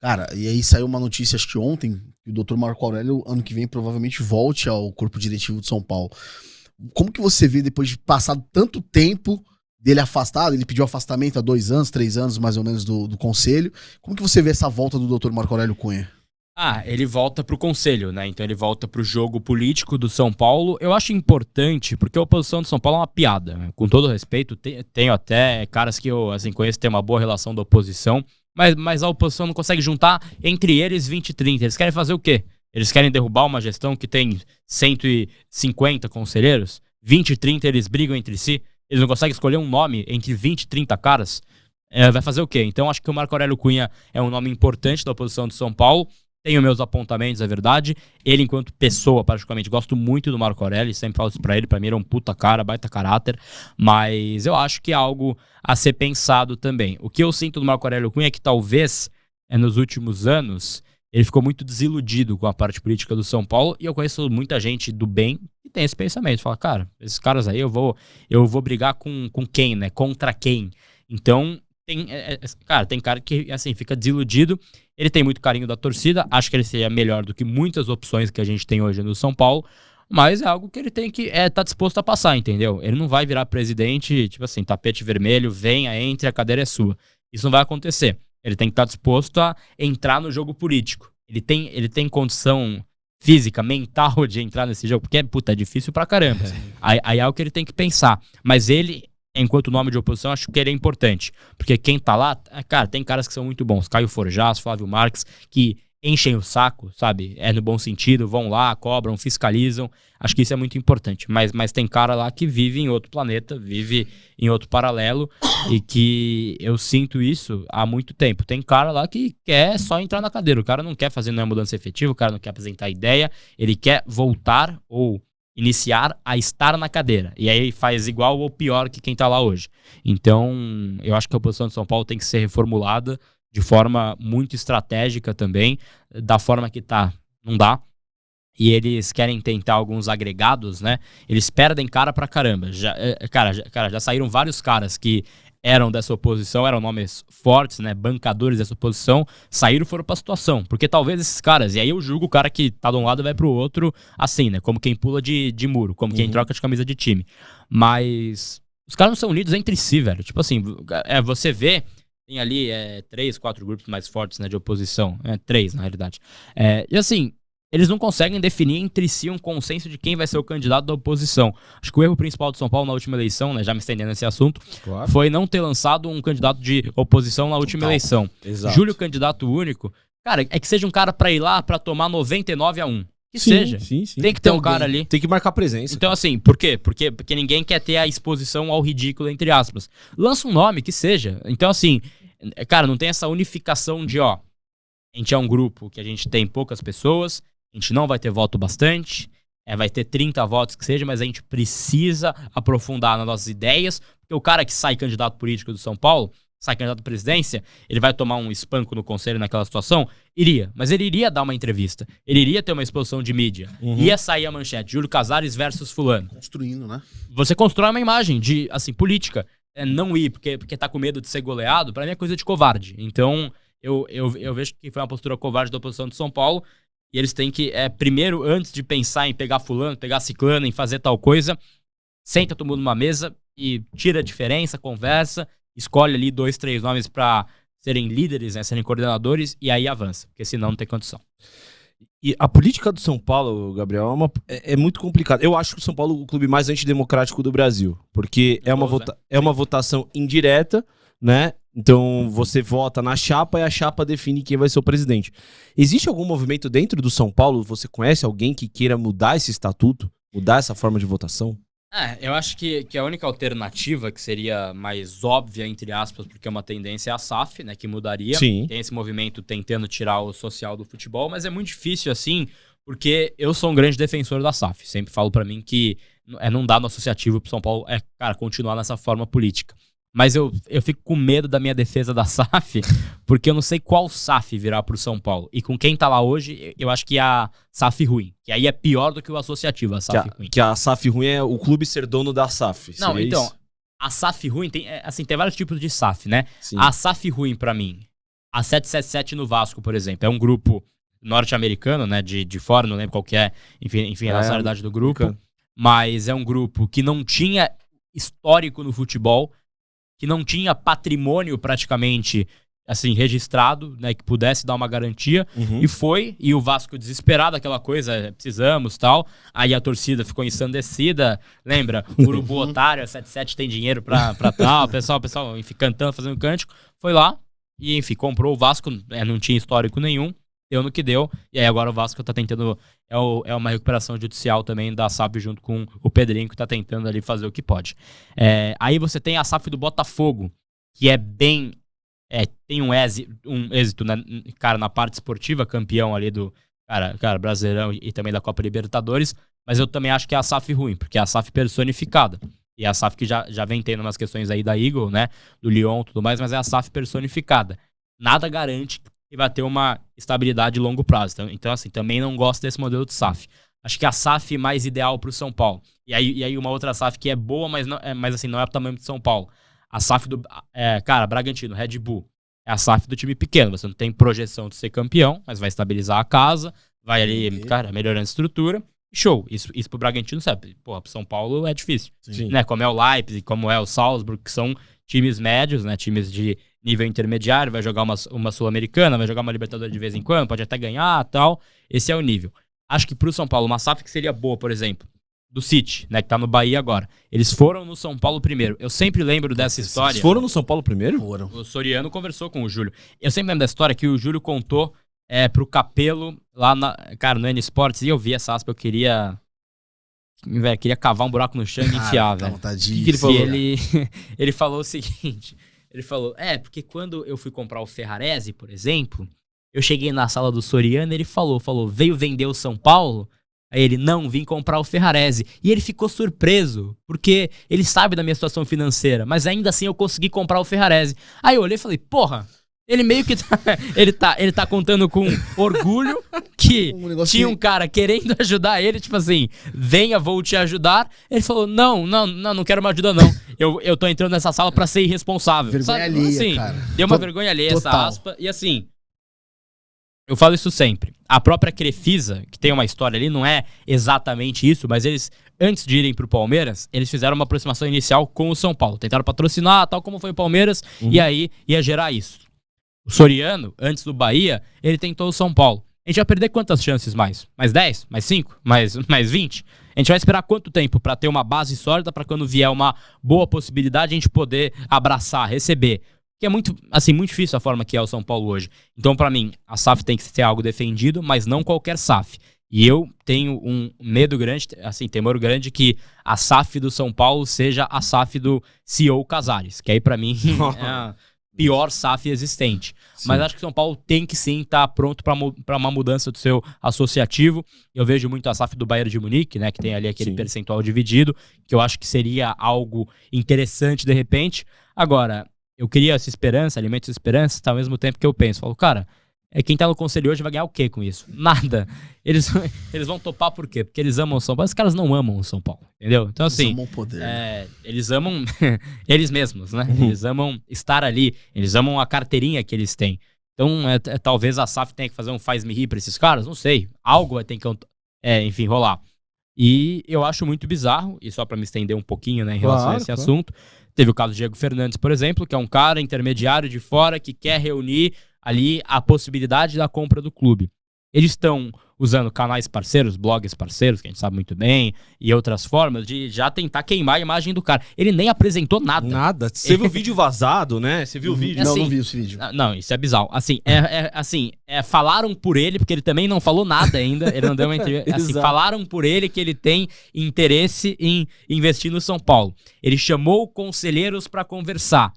Cara, e aí saiu uma notícia, acho que ontem, que o Dr. Marco Aurélio, ano que vem, provavelmente volte ao corpo diretivo de São Paulo. Como que você vê, depois de passado tanto tempo dele afastado, ele pediu afastamento há 2 anos, 3 anos, mais ou menos, do conselho. Como que você vê essa volta do Dr. Marco Aurélio Cunha? Ele volta pro conselho, né? Então ele volta pro jogo político do São Paulo. Eu acho importante, porque a oposição do São Paulo é uma piada. Com todo respeito, tenho até caras que eu conheço, tem uma boa relação da oposição, mas a oposição não consegue juntar entre eles 20 e 30. Eles querem fazer o quê? Eles querem derrubar uma gestão que tem 150 conselheiros? 20 e 30 eles brigam entre si? Eles não conseguem escolher um nome entre 20 e 30 caras? Vai fazer o quê? Então acho que o Marco Aurélio Cunha é um nome importante da oposição de São Paulo. Tenho meus apontamentos, é verdade. Ele, enquanto pessoa, particularmente, gosto muito do Marco Aurélio. Sempre falo isso pra ele. Pra mim, ele é um puta cara, baita caráter. Mas eu acho que é algo a ser pensado também. O que eu sinto do Marco Aurélio Cunha é que talvez, nos últimos anos, ele ficou muito desiludido com a parte política do São Paulo. E eu conheço muita gente do bem que tem esse pensamento. Fala, cara, esses caras aí eu vou brigar com quem, né? Contra quem? Então, tem cara que, fica desiludido. Ele tem muito carinho da torcida, acho que ele seria melhor do que muitas opções que a gente tem hoje no São Paulo, mas é algo que ele tem que tá disposto a passar, entendeu? Ele não vai virar presidente, tipo assim, tapete vermelho, venha, entre, a cadeira é sua. Isso não vai acontecer. Ele tem que estar disposto a entrar no jogo político. Ele tem condição física, mental de entrar nesse jogo, porque é difícil pra caramba. Aí é o que ele tem que pensar. Mas ele, enquanto nome de oposição, acho que ele é importante. Porque quem tá lá, cara, tem caras que são muito bons. Caio Forjás, Flávio Marques, que enchem o saco, sabe? No bom sentido, vão lá, cobram, fiscalizam. Acho que isso é muito importante. Mas tem cara lá que vive em outro planeta, vive em outro paralelo, e que eu sinto isso há muito tempo. Tem cara lá que quer só entrar na cadeira. O cara não quer fazer nenhuma mudança efetiva, o cara não quer apresentar ideia, ele quer voltar ou iniciar a estar na cadeira. E aí faz igual ou pior que quem tá lá hoje. Então, eu acho que a oposição de São Paulo tem que ser reformulada de forma muito estratégica também. Da forma que tá, não dá. E eles querem tentar alguns agregados, né? Eles perdem cara pra caramba. Já saíram vários caras que eram dessa oposição, eram nomes fortes, né, bancadores dessa oposição, saíram e foram pra situação. Porque talvez esses caras, e aí eu julgo o cara que tá de um lado e vai pro outro, assim, né, como quem pula de muro, como quem troca de camisa de time. Mas os caras não são unidos entre si, velho. Tipo assim, você vê, tem ali 3, 4 grupos mais fortes, né, de oposição. 3, na realidade. E assim, eles não conseguem definir entre si um consenso de quem vai ser o candidato da oposição. Acho que o erro principal de São Paulo na última eleição, né, já me estendendo nesse assunto, claro, foi não ter lançado um candidato de oposição na última eleição. Exato. Júlio, candidato único, cara, que seja um cara pra ir lá pra tomar 99-1. Que sim, seja. Sim. Tem que ter um cara ali. Tem que marcar presença. Então, assim, por quê? Porque ninguém quer ter a exposição ao ridículo, entre aspas. Lança um nome, que seja. Então, assim, cara, não tem essa unificação de, a gente é um grupo que a gente tem poucas pessoas, a gente não vai ter voto bastante, vai ter 30 votos que seja, mas a gente precisa aprofundar nas nossas ideias, porque o cara que sai candidato político do São Paulo, sai candidato à presidência, ele vai tomar um espanco no conselho naquela situação? Iria, mas ele iria dar uma entrevista, ele iria ter uma exposição de mídia, ia sair a manchete, Júlio Casares versus fulano. Construindo, né? Você constrói uma imagem de, assim, política, não ir porque tá com medo de ser goleado, pra mim é coisa de covarde. Então, eu vejo que foi uma postura covarde da oposição de São Paulo. E eles têm que, primeiro, antes de pensar em pegar fulano, pegar ciclano, em fazer tal coisa, senta todo mundo numa mesa e tira a diferença, conversa, escolhe ali 2, 3 nomes pra serem líderes, né, serem coordenadores, e aí avança, porque senão não tem condição. E a política do São Paulo, Gabriel, é muito complicada. Eu acho que o São Paulo é o clube mais antidemocrático do Brasil, porque é uma votação indireta, né? Então você vota na chapa e a chapa define quem vai ser o presidente. Existe algum movimento dentro do São Paulo? Você conhece alguém que queira mudar esse estatuto? Mudar essa forma de votação? Eu acho que a única alternativa que seria mais óbvia, entre aspas, porque é uma tendência, é a SAF, né, que mudaria. Sim. Tem esse movimento tentando tirar o social do futebol, mas é muito difícil assim, porque eu sou um grande defensor da SAF. Sempre falo pra mim que não dá no associativo pro São Paulo, continuar nessa forma política. Mas eu fico com medo da minha defesa da SAF, porque eu não sei qual SAF virá pro São Paulo. E com quem tá lá hoje, eu acho que é a SAF ruim. Que aí é pior do que o associativo, a SAF ruim. Que a SAF ruim é o clube ser dono da SAF. Não, então, isso? A SAF ruim, tem vários tipos de SAF, né? Sim. A SAF ruim pra mim A 777 no Vasco, por exemplo, é um grupo norte-americano, né, de fora, não lembro qual que é, enfim, a nacionalidade do grupo, mas é um grupo que não tinha histórico no futebol, que não tinha patrimônio praticamente, assim, registrado, né, que pudesse dar uma garantia, e o Vasco desesperado, aquela coisa, precisamos, tal, aí a torcida ficou ensandecida, lembra? Urubu otário, a 77 tem dinheiro pra tal, o pessoal, enfim, cantando, fazendo cântico, foi lá, e enfim, comprou o Vasco, não tinha histórico nenhum, deu no que deu, e aí agora o Vasco tá tentando, é uma recuperação judicial também da SAF junto com o Pedrinho, que tá tentando ali fazer o que pode. Aí você tem a SAF do Botafogo, que é bem, tem um êxito, né, cara, na parte esportiva, campeão ali do, cara, Brasileirão e também da Copa Libertadores, mas eu também acho que é a SAF ruim, porque é a SAF personificada. E é a SAF que já vem tendo umas questões aí da Eagle, né, do Lyon e tudo mais, mas é a SAF personificada. Nada garante que vai ter uma estabilidade de longo prazo. Então, assim, também não gosto desse modelo de SAF. Acho que a SAF mais ideal pro São Paulo. E aí uma outra SAF que é boa, mas assim, não é o tamanho do São Paulo. A SAF do, Bragantino, Red Bull. É a SAF do time pequeno. Você não tem projeção de ser campeão, mas vai estabilizar a casa, vai ali, cara, melhorando a estrutura. Show. Isso pro Bragantino, sabe? Porra, pro São Paulo é difícil. Sim. Né? Como é o Leipzig, como é o Salzburg, que são times médios, né? Times de nível intermediário, vai jogar uma Sul-Americana, vai jogar uma Libertadores de vez em quando, pode até ganhar, tal. Esse é o nível. Acho que pro São Paulo, uma SAF que seria boa, por exemplo, do City, né, que tá no Bahia agora. Eles foram no São Paulo primeiro. Eu sempre lembro dessa história. Eles foram no São Paulo primeiro? Foram. O Soriano conversou com o Júlio. Eu sempre lembro da história que o Júlio contou pro Capello lá no N Sports, e eu vi essa aspa, eu queria cavar um buraco no chão e enfiar, velho. O que ele falou? Ele falou o seguinte, ele falou, porque quando eu fui comprar o Ferrarese, por exemplo, eu cheguei na sala do Soriano e ele falou, veio vender o São Paulo? Aí ele, não, vim comprar o Ferrarese. E ele ficou surpreso, porque ele sabe da minha situação financeira, mas ainda assim eu consegui comprar o Ferrarese. Aí eu olhei e falei, porra, ele meio que ele tá contando com orgulho que tinha um cara querendo ajudar ele, tipo assim, venha, vou te ajudar. Ele falou, não quero uma ajuda não. Eu tô entrando nessa sala pra ser irresponsável. Vergonha alheia, assim, cara. Deu uma vergonha alheia total. essa aspa. E assim, eu falo isso sempre. A própria Crefisa, que tem uma história ali, não é exatamente isso, mas eles, antes de irem pro Palmeiras, eles fizeram uma aproximação inicial com o São Paulo. Tentaram patrocinar, tal como foi o Palmeiras, e aí ia gerar isso. O Soriano, antes do Bahia, ele tentou o São Paulo. A gente vai perder quantas chances mais? Mais 10? Mais 5? Mais 20? A gente vai esperar quanto tempo pra ter uma base sólida pra quando vier uma boa possibilidade a gente poder abraçar, receber? Que é muito difícil a forma que é o São Paulo hoje. Então, pra mim, a SAF tem que ser algo defendido, mas não qualquer SAF. E eu tenho um medo grande, temor grande que a SAF do São Paulo seja a SAF do CEO Casares, que aí pra mim é a pior SAF existente. Sim. Mas acho que o São Paulo tem que sim estar pronto para uma mudança do seu associativo. Eu vejo muito a SAF do Bayern de Munique, né, que tem ali aquele percentual dividido, que eu acho que seria algo interessante de repente. Agora, eu queria essa esperança, alimento essa esperança, ao mesmo tempo que eu falo, cara, quem tá no conselho hoje vai ganhar o quê com isso? Nada. Eles vão topar por quê? Porque eles amam o São Paulo. Os caras não amam o São Paulo, entendeu? Então, assim, eles amam o poder. Eles amam eles mesmos, né? Eles amam estar ali, eles amam a carteirinha que eles têm. Então, talvez a SAF tenha que fazer um faz-me rir pra esses caras, não sei. Algo vai ter que, enfim, rolar. E eu acho muito bizarro, e só pra me estender um pouquinho, né, em relação a esse assunto, teve o caso do Diego Fernandes, por exemplo, que é um cara intermediário de fora que quer reunir ali a possibilidade da compra do clube. Eles estão usando canais parceiros, blogs parceiros, que a gente sabe muito bem, e outras formas de já tentar queimar a imagem do cara. Ele nem apresentou nada. Nada. Você viu o vídeo vazado, né? Você viu o vídeo? Não vi esse vídeo. Não, isso é bizarro. Falaram por ele, porque ele também não falou nada ainda. Ele não deu uma entrevista. Falaram por ele que ele tem interesse em investir no São Paulo. Ele chamou conselheiros para conversar.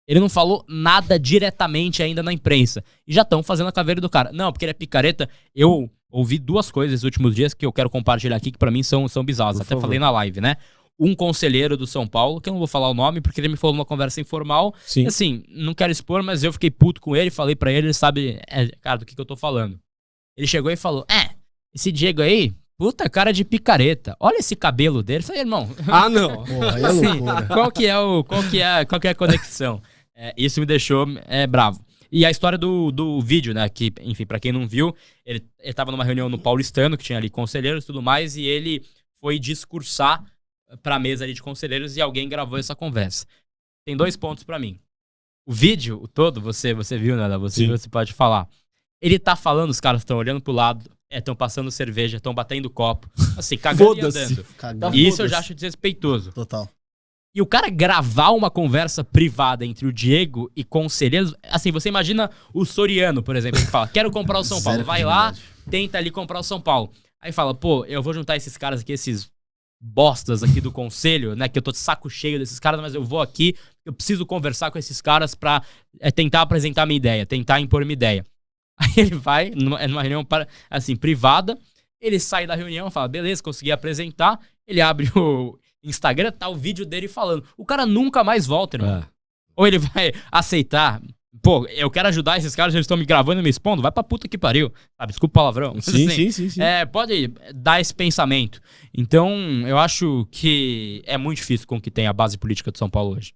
Ele não falou nada diretamente ainda na imprensa. E já estão fazendo a caveira do cara. Não, porque ele é picareta. Eu ouvi duas coisas nos últimos dias que eu quero compartilhar aqui, que pra mim são bizarras. Até falei na live, né? Um conselheiro do São Paulo, que eu não vou falar o nome, porque ele me falou numa conversa informal. Sim. Assim, não quero expor, mas eu fiquei puto com ele, falei pra ele sabe, cara, do que eu tô falando. Ele chegou e falou, esse Diego aí, puta cara de picareta. Olha esse cabelo dele. Eu falei, irmão... Ah, não. Porra, é loucura. Qual que é a conexão? Isso me deixou bravo. E a história do vídeo, né? Que, enfim, pra quem não viu, ele tava numa reunião no Paulistano, que tinha ali conselheiros e tudo mais, e ele foi discursar pra mesa ali de conselheiros e alguém gravou essa conversa. Tem 2 pontos pra mim. O vídeo o todo, você viu, né? Você pode falar. Ele tá falando, os caras estão olhando pro lado, estão passando cerveja, estão batendo copo, assim, cagando e andando. Isso eu já acho desrespeitoso. Total. E o cara gravar uma conversa privada entre o Diego e conselheiros, assim, você imagina o Soriano, por exemplo, que fala, quero comprar o São Paulo. Vai lá, tenta ali comprar o São Paulo. Aí fala, pô, eu vou juntar esses caras aqui, esses bostas aqui do conselho, né, que eu tô de saco cheio desses caras, mas eu vou aqui, eu preciso conversar com esses caras pra tentar apresentar minha ideia, tentar impor minha ideia. Aí ele vai, numa reunião assim, privada, ele sai da reunião, fala, beleza, consegui apresentar, ele abre o Instagram, tá o vídeo dele falando. O cara nunca mais volta, irmão. Ou ele vai aceitar, pô, eu quero ajudar esses caras, eles estão me gravando e me expondo, vai pra puta que pariu, sabe, desculpa o palavrão. Sim. Pode dar esse pensamento. Então, eu acho que é muito difícil com o que tem a base política de São Paulo hoje.